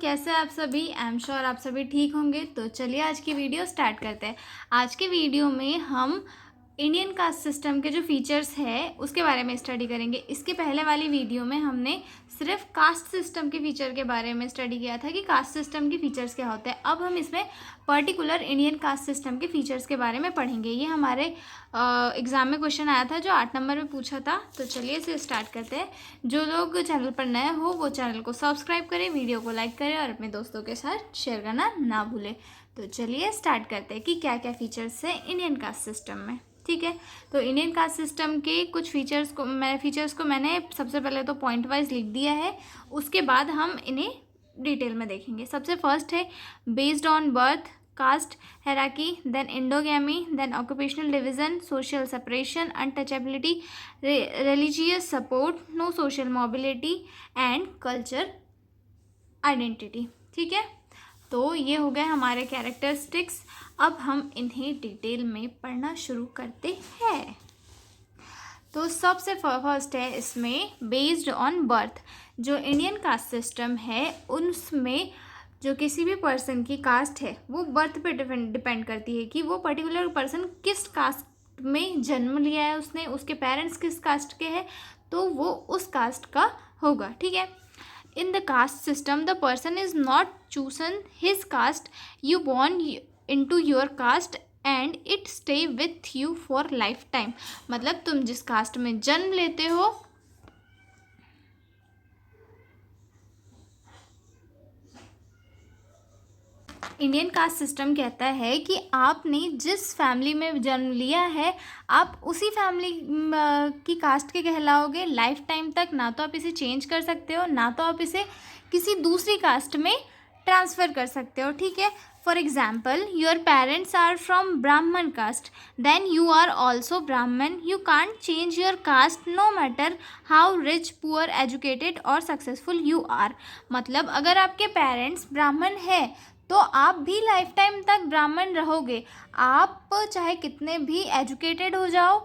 कैसे आप सभी। आई एम श्योर आप सभी ठीक होंगे। तो चलिए आज की वीडियो स्टार्ट करते हैं। आज की वीडियो में हम इंडियन कास्ट सिस्टम के जो फीचर्स है उसके बारे में स्टडी करेंगे। इसके पहले वाली वीडियो में हमने सिर्फ कास्ट सिस्टम के फीचर के बारे में स्टडी किया था कि कास्ट सिस्टम के फीचर्स क्या होते हैं। अब हम इसमें पर्टिकुलर इंडियन कास्ट सिस्टम के फीचर्स के बारे में पढ़ेंगे। ये हमारे एग्ज़ाम में क्वेश्चन आया था जो 8 नंबर में पूछा था। तो चलिए इसे स्टार्ट करते हैं। जो लोग चैनल पर नए हो वो चैनल को सब्सक्राइब करें, वीडियो को लाइक करें और अपने दोस्तों के साथ शेयर करना ना भूलें। तो चलिए स्टार्ट करते हैं कि क्या क्या फीचर्स है इंडियन कास्ट सिस्टम में। ठीक है, तो इंडियन कास्ट सिस्टम के कुछ फीचर्स को मैंने सबसे पहले तो पॉइंट वाइज लिख दिया है, उसके बाद हम इन्हें डिटेल में देखेंगे। सबसे फर्स्ट है based on birth, caste hierarchy, then endogamy, then occupational division, social separation, untouchability, religious support, no social mobility and culture identity। ठीक है, तो ये हो गए हमारे कैरेक्टरिस्टिक्स। अब हम इन्हें डिटेल में पढ़ना शुरू करते हैं। तो सबसे फर्स्ट है इसमें बेस्ड ऑन बर्थ। जो इंडियन कास्ट सिस्टम है उसमें जो किसी भी पर्सन की कास्ट है वो बर्थ पे डिपेंड करती है कि वो पर्टिकुलर पर्सन किस कास्ट में जन्म लिया है, उसने उसके पेरेंट्स किस कास्ट के हैं तो वो उस कास्ट का होगा। ठीक है, in the caste system the person is not chosen his caste, you born into your caste and it stay with you for lifetime। मतलब तुम जिस कास्ट में जन्म लेते हो इंडियन कास्ट सिस्टम कहता है कि आपने जिस फैमिली में जन्म लिया है आप उसी फैमिली की कास्ट के कहलाओगे लाइफ टाइम तक। ना तो आप इसे चेंज कर सकते हो, ना तो आप इसे किसी दूसरी कास्ट में ट्रांसफ़र कर सकते हो। ठीक है, for example your parents are from Brahmin caste, then you are also Brahmin. You can't change your caste no matter how rich, poor, educated और सक्सेसफुल यू आर। मतलब अगर आपके पेरेंट्स ब्राह्मण है तो आप भी लाइफ टाइम तक ब्राह्मण रहोगे। आप चाहे कितने भी एजुकेटेड हो जाओ,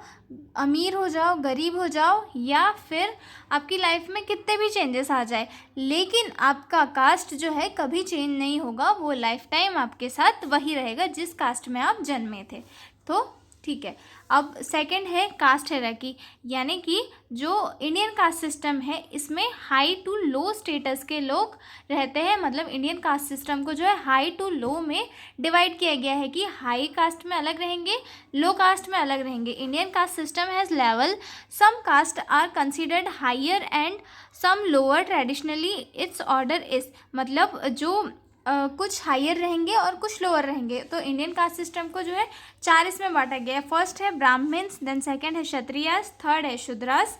अमीर हो जाओ, गरीब हो जाओ या फिर आपकी लाइफ में कितने भी चेंजेस आ जाए, लेकिन आपका कास्ट जो है कभी चेंज नहीं होगा। वो लाइफ टाइम आपके साथ वही रहेगा जिस कास्ट में आप जन्मे थे। तो ठीक है, अब सेकंड है कास्ट हायरार्की, यानी कि जो इंडियन कास्ट सिस्टम है इसमें हाई टू लो स्टेटस के लोग रहते हैं। मतलब इंडियन कास्ट सिस्टम को जो है हाई टू लो में डिवाइड किया गया है कि हाई कास्ट में अलग रहेंगे, लो कास्ट में अलग रहेंगे। Indian caste system has level, some caste are considered higher and some lower. Traditionally its order is, मतलब जो कुछ हायर रहेंगे और कुछ लोअर रहेंगे। तो इंडियन कास्ट सिस्टम को जो है 4 इसमें बांटा गया है। फर्स्ट है ब्राह्मण्स, देन सेकंड है क्षत्रियस, थर्ड है शूद्रास,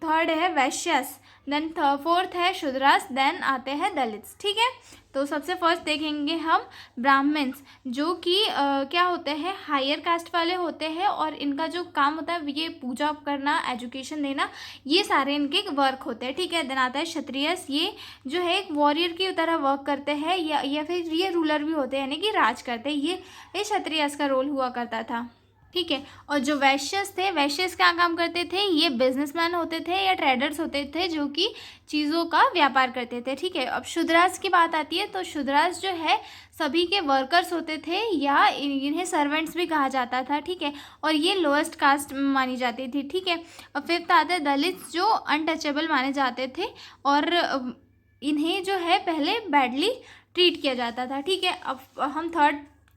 थर्ड है वैश्यस, देन फोर्थ है शूद्रास, देन आते हैं दलित्स। ठीक है, तो सबसे फर्स्ट देखेंगे हम ब्राह्मण्स, जो कि क्या होते हैं हायर कास्ट वाले होते हैं और इनका जो काम होता है ये पूजा करना, एजुकेशन देना, ये सारे इनके वर्क होते हैं। ठीक है, देन आता है क्षत्रियस, ये जो है एक वॉरियर की तरह वर्क करते हैं या फिर ये रूलर भी होते हैं, यानी कि राज करते हैं। ये क्षत्रियस का रोल हुआ करता था। ठीक है, और जो वैश्यस थे, वैश्यस क्या काम करते थे, ये बिजनेसमैन होते थे या ट्रेडर्स होते थे जो कि चीज़ों का व्यापार करते थे। ठीक है, अब शूद्रास की बात आती है तो शूद्रास जो है सभी के वर्कर्स होते थे या इन्हें सर्वेंट्स भी कहा जाता था। ठीक है, और ये लोएस्ट कास्ट मानी जाती थी। ठीक है, अब फिफ्थ आता है दलित्स, जो अनटचेबल माने जाते थे और इन्हें जो है पहले बैडली ट्रीट किया जाता था। ठीक है, अब हम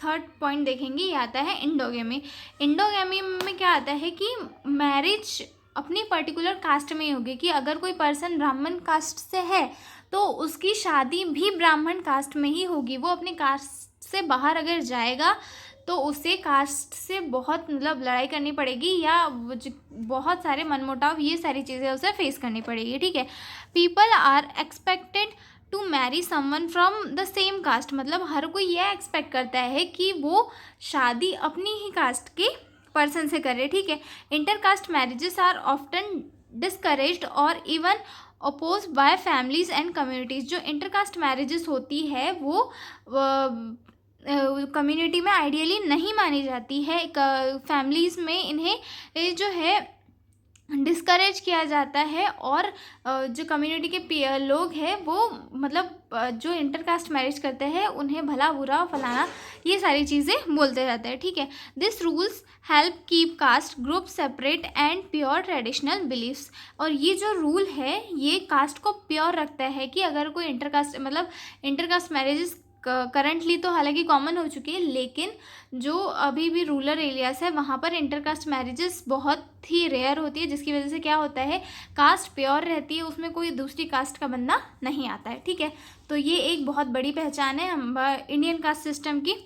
थर्ड पॉइंट देखेंगे, ये आता है इंडोगेमी। इंडोगेमी में क्या आता है कि मैरिज अपनी पर्टिकुलर कास्ट में ही होगी, कि अगर कोई पर्सन ब्राह्मण कास्ट से है तो उसकी शादी भी ब्राह्मण कास्ट में ही होगी। वो अपनी कास्ट से बाहर अगर जाएगा तो उसे कास्ट से बहुत मतलब लड़ाई करनी पड़ेगी या बहुत सारे मनमुटाव, ये सारी चीज़ें उसे फेस करनी पड़ेगी। ठीक है, people are expected to marry someone from the same caste, मतलब हर कोई यह एक्सपेक्ट करता है कि वो शादी अपनी ही कास्ट के पर्सन से करे। ठीक है, inter caste marriages are often discouraged और even oppose by families and communities. जो इंटर कास्ट मैरिजेस होती है वो कम्युनिटी में आइडियली नहीं मानी जाती है, फैमिलीज़ में इन्हें जो है डिस्करेज किया जाता है। और जो कम्युनिटी के लोग हैं वो मतलब जो इंटरकास्ट मैरिज करते हैं उन्हें भला बुरा फलाना ये सारी चीज़ें बोलते रहते हैं, ठीक है। This rules help keep caste group separate and pure traditional beliefs. और ये जो रूल है ये कास्ट को प्योर रखता है कि अगर कोई इंटरकास्ट मैरिजेस करंटली तो हालांकि कॉमन हो चुकी है, लेकिन जो अभी भी रूरल एरियाज है वहाँ पर इंटरकास्ट मैरिजेस बहुत ही रेयर होती है, जिसकी वजह से क्या होता है कास्ट प्योर रहती है, उसमें कोई दूसरी कास्ट का बंदा नहीं आता है, ठीक है। तो ये एक बहुत बड़ी पहचान है हम इंडियन कास्ट सिस्टम की।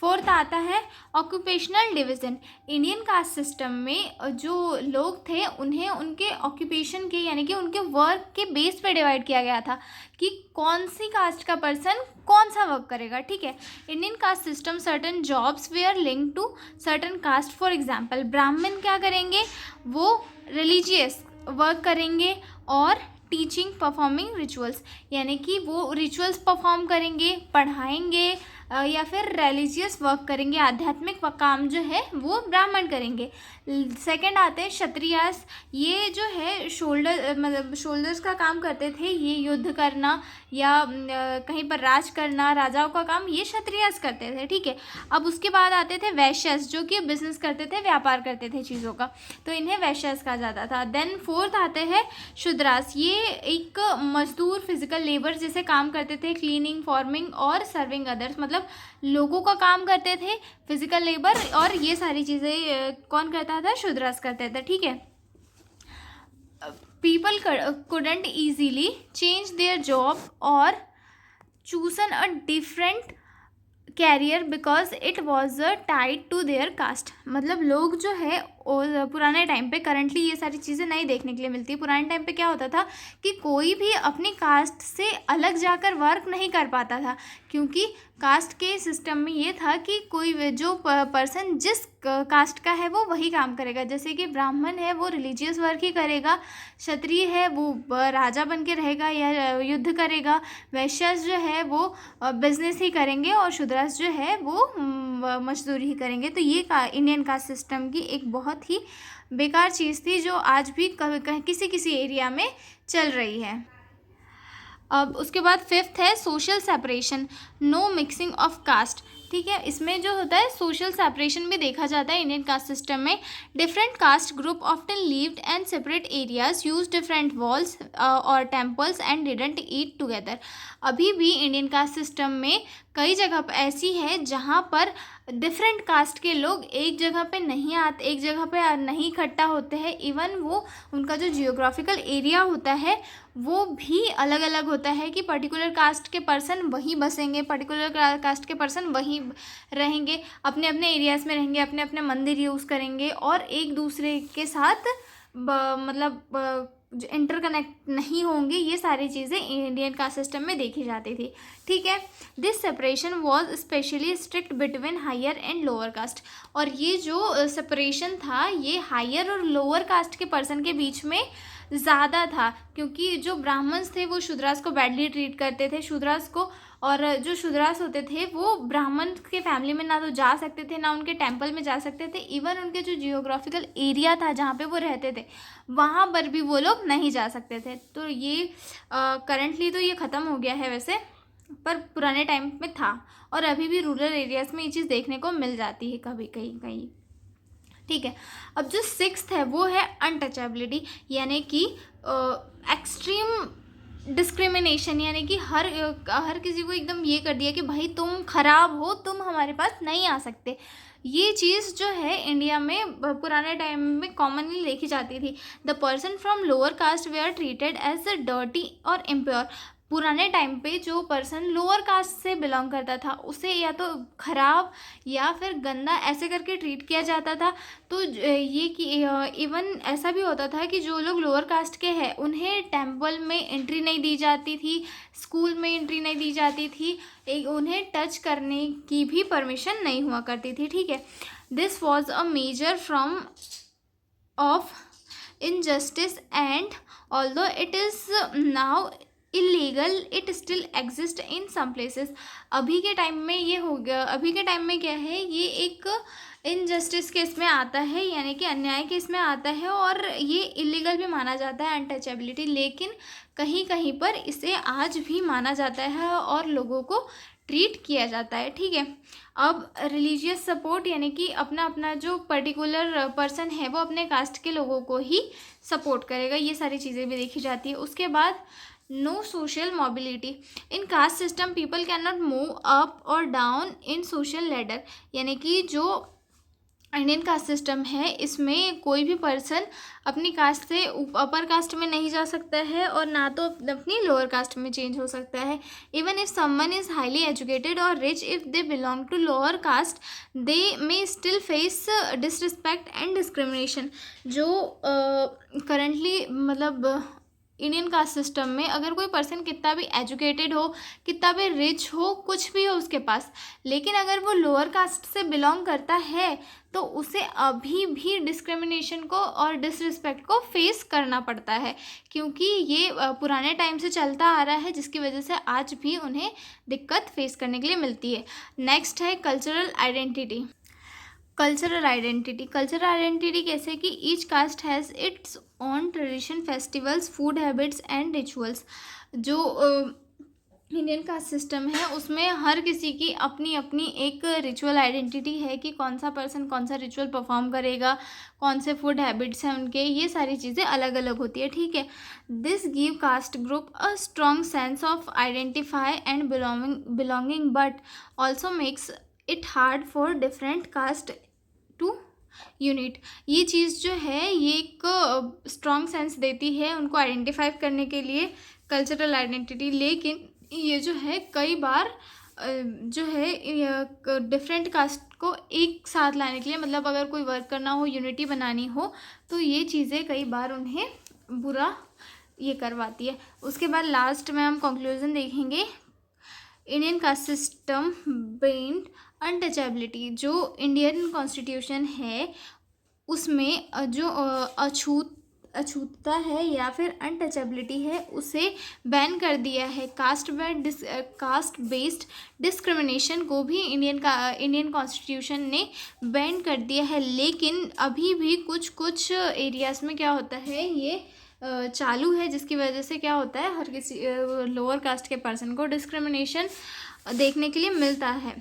फोर्थ आता है occupational division. Indian caste system में जो लोग थे उन्हें उनके ऑक्यूपेशन के यानी कि उनके वर्क के बेस पे डिवाइड किया गया था कि कौन सी कास्ट का पर्सन कौन सा वर्क करेगा, ठीक है। Indian caste system certain jobs were linked to certain caste. For example ब्राह्मण क्या करेंगे, वो रिलीजियस वर्क करेंगे और टीचिंग परफॉर्मिंग रिचुअल्स, यानी कि वो रिचुअल्स परफॉर्म करेंगे, पढ़ाएंगे या फिर रिलीजियस वर्क करेंगे, आध्यात्मिक काम जो है वो ब्राह्मण करेंगे। सेकंड आते हैं क्षत्रियास। ये जो है शोल्डर्स का काम करते थे, ये युद्ध करना या कहीं पर राज करना, राजाओं का काम ये क्षत्रियास करते थे, ठीक है। अब उसके बाद आते थे वैश्यस जो कि बिजनेस करते थे, व्यापार करते थे चीज़ों का, तो इन्हें वैश्यस कहा जाता था। देन फोर्थ आते हैं शूद्रास। ये एक मजदूर फिजिकल लेबर जैसे काम करते थे, क्लीनिंग, फार्मिंग और सर्विंग अदर्स, मतलब लोगों का काम करते थे, फिजिकल लेबर और ये सारी चीज़ें कौन करता था, शूद्रास करते थे, ठीक है। People couldn't easily change their job or chosen a different career because it was tied to their caste. मतलब लोग जो है पुराने टाइम पे, करंटली ये सारी चीज़ें नहीं देखने के लिए मिलती है, पुराने टाइम पे क्या होता था कि कोई भी अपनी कास्ट से अलग जाकर वर्क नहीं कर पाता था, क्योंकि कास्ट के सिस्टम में ये था कि कोई जो पर्सन जिस कास्ट का है वो वही काम करेगा। जैसे कि ब्राह्मण है वो रिलीजियस वर्क ही करेगा, क्षत्रिय है वो राजा बन के रहेगा या युद्ध करेगा, वैश्य जो है वो बिजनेस ही करेंगे और शूद्रास जो है वो मजदूरी ही करेंगे। तो ये इंडियन कास्ट सिस्टम की एक बहुत ही बेकार चीज़ थी जो आज भी किसी किसी एरिया में चल रही है। अब उसके बाद फिफ्थ है social separation, no mixing of caste, ठीक है। इसमें जो होता है सोशल सेपरेशन भी देखा जाता है इंडियन कास्ट सिस्टम में। Different caste group often lived and separate areas, use different wells और temples and didn't eat together. अभी भी इंडियन कास्ट सिस्टम में कई जगह पर ऐसी है जहाँ पर डिफरेंट कास्ट के लोग एक जगह पे नहीं आते, एक जगह पे नहीं इकट्ठा होते हैं। इवन वो उनका जो जियोग्राफिकल एरिया होता है वो भी अलग अलग होता है कि पर्टिकुलर कास्ट के पर्सन वहीं बसेंगे, पर्टिकुलर कास्ट के पर्सन वहीं रहेंगे, अपने अपने एरियाज़ में रहेंगे, अपने अपने मंदिर यूज़ करेंगे और एक दूसरे के साथ जो इंटरकनेक्ट नहीं होंगे। ये सारी चीज़ें इंडियन कास्ट सिस्टम में देखी जाती थी, ठीक है। This separation was specially strict between higher and lower caste. और ये जो सेपरेशन था ये हायर और लोअर कास्ट के पर्सन के बीच में ज़्यादा था, क्योंकि जो ब्राह्मण्स थे वो शूद्रास को बैडली ट्रीट करते थे, शूद्रास को, और जो शूद्रास होते थे वो ब्राह्मण के फैमिली में ना तो जा सकते थे ना उनके टेम्पल में जा सकते थे, इवन उनके जो जियोग्राफिकल एरिया था जहाँ पे वो रहते थे वहाँ पर भी वो लोग नहीं जा सकते थे। तो ये करंटली तो ये ख़त्म हो गया है वैसे, पर पुराने टाइम में था और अभी भी रूरल एरियाज़ में ये चीज़ देखने को मिल जाती है कभी कहीं कहीं, ठीक है। अब जो सिक्स्थ है वो है अनटचेबिलिटी, यानी कि एक्सट्रीम डिस्क्रिमिनेशन, यानी कि हर किसी को एकदम ये कर दिया कि भाई तुम खराब हो, तुम हमारे पास नहीं आ सकते। ये चीज़ जो है इंडिया में पुराने टाइम में कॉमनली देखी जाती थी। The person from lower caste they are treated as a dirty और इम्प्योर। पुराने टाइम पे जो पर्सन लोअर कास्ट से बिलोंग करता था उसे या तो ख़राब या फिर गंदा ऐसे करके ट्रीट किया जाता था। तो ये कि इवन ऐसा भी होता था कि जो लोग लोअर कास्ट के हैं उन्हें टेम्पल में एंट्री नहीं दी जाती थी, स्कूल में एंट्री नहीं दी जाती थी, उन्हें टच करने की भी परमिशन नहीं हुआ करती थी, ठीक है। This was a major from of injustice and although it is now illegal it still exist in some places. अभी के टाइम में ये हो गया, अभी के टाइम में क्या है, ये एक इनजस्टिस के इसमें आता है, यानी कि अन्याय के इसमें आता है, और ये इलीगल भी माना जाता है अनटचेबिलिटी, लेकिन कहीं कहीं पर इसे आज भी माना जाता है और लोगों को ट्रीट किया जाता है। ठीक है, अब रिलीजियस सपोर्ट, यानी कि अपना अपना जो पर्टिकुलर पर्सन है वो अपने कास्ट के लोगों को ही सपोर्ट करेगा, ये सारी चीज़ें भी देखी जाती है। उसके बाद no social mobility in caste system, people can not move up और डाउन इन सोशल लैडर, यानी कि जो इंडियन कास्ट सिस्टम है इसमें कोई भी पर्सन अपनी कास्ट से अपर कास्ट में नहीं जा सकता है और ना तो अपनी लोअर कास्ट में चेंज हो सकता है। Even if someone is highly educated और rich, if they belong to lower caste they may still face disrespect and discrimination. जो करंटली मतलब इंडियन कास्ट सिस्टम में अगर कोई पर्सन कितना भी एजुकेटेड हो, कितना भी रिच हो, कुछ भी हो उसके पास, लेकिन अगर वो लोअर कास्ट से बिलोंग करता है तो उसे अभी भी डिस्क्रिमिनेशन को और डिसरिस्पेक्ट को फेस करना पड़ता है, क्योंकि ये पुराने टाइम से चलता आ रहा है, जिसकी वजह से आज भी उन्हें दिक्कत फेस करने के लिए मिलती है। नेक्स्ट है कल्चरल आइडेंटिटी। कल्चरल आइडेंटिटी कैसे कि each caste has its own tradition, festivals, food habits and rituals. जो इंडियन कास्ट सिस्टम है उसमें हर किसी की अपनी अपनी एक रिचुअल आइडेंटिटी है कि कौन सा पर्सन कौन सा रिचुअल परफॉर्म करेगा, कौन से फूड हैबिट्स हैं उनके, ये सारी चीज़ें अलग अलग होती है। ठीक है, this give caste group a strong sense of identify and belonging but also makes it hard for different caste to unit. ये चीज़ जो है ये एक स्ट्रॉन्ग सेंस देती है उनको आइडेंटिफाई करने के लिए, कल्चरल आइडेंटिटी, लेकिन ये जो है कई बार जो है डिफरेंट कास्ट को एक साथ लाने के लिए, मतलब अगर कोई वर्क करना हो, यूनिटी बनानी हो, तो ये चीज़ें कई बार उन्हें बुरा ये करवाती है। उसके बाद लास्ट में हम कंक्लूजन देखेंगे। Indian caste system bend untouchability, जो इंडियन कॉन्स्टिट्यूशन है उसमें जो अछूतता है या फिर अनटचेबिलिटी है उसे बैन कर दिया है। कास्ट बेस्ड डिस्क्रिमिनेशन को भी इंडियन कॉन्स्टिट्यूशन ने बैन कर दिया है, लेकिन अभी भी कुछ कुछ एरियाज़ में क्या होता है ये चालू है, जिसकी वजह से क्या होता है हर किसी लोअर कास्ट के पर्सन को डिस्क्रिमिनेशन देखने के लिए मिलता है।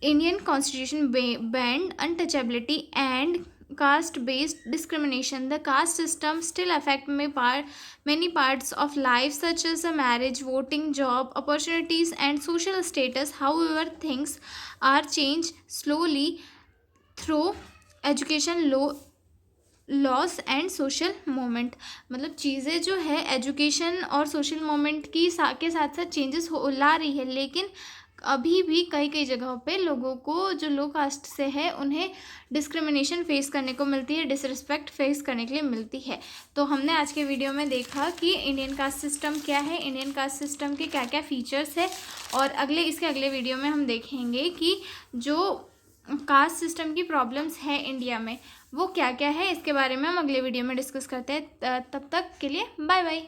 Indian Constitution banned untouchability and caste-based discrimination. The caste system still affect many parts of life, such as marriage, voting, job opportunities, and social status. However, things are changed slowly through education, loss and social moment. मतलब चीज़ें जो है education और social moment के साथ साथ changes ला रही है, लेकिन अभी भी कई कई जगहों पे लोगों को जो लो कास्ट से है उन्हें डिस्क्रिमिनेशन फेस करने को मिलती है, डिसरिस्पेक्ट फेस करने के लिए मिलती है। तो हमने आज के वीडियो में देखा कि इंडियन कास्ट सिस्टम क्या है, इंडियन कास्ट सिस्टम के क्या क्या फीचर्स है, और इसके अगले वीडियो में हम देखेंगे कि जो कास्ट सिस्टम की प्रॉब्लम्स है इंडिया में वो क्या क्या है। इसके बारे में हम अगले वीडियो में डिस्कस करते हैं। तब तक के लिए बाय बाय।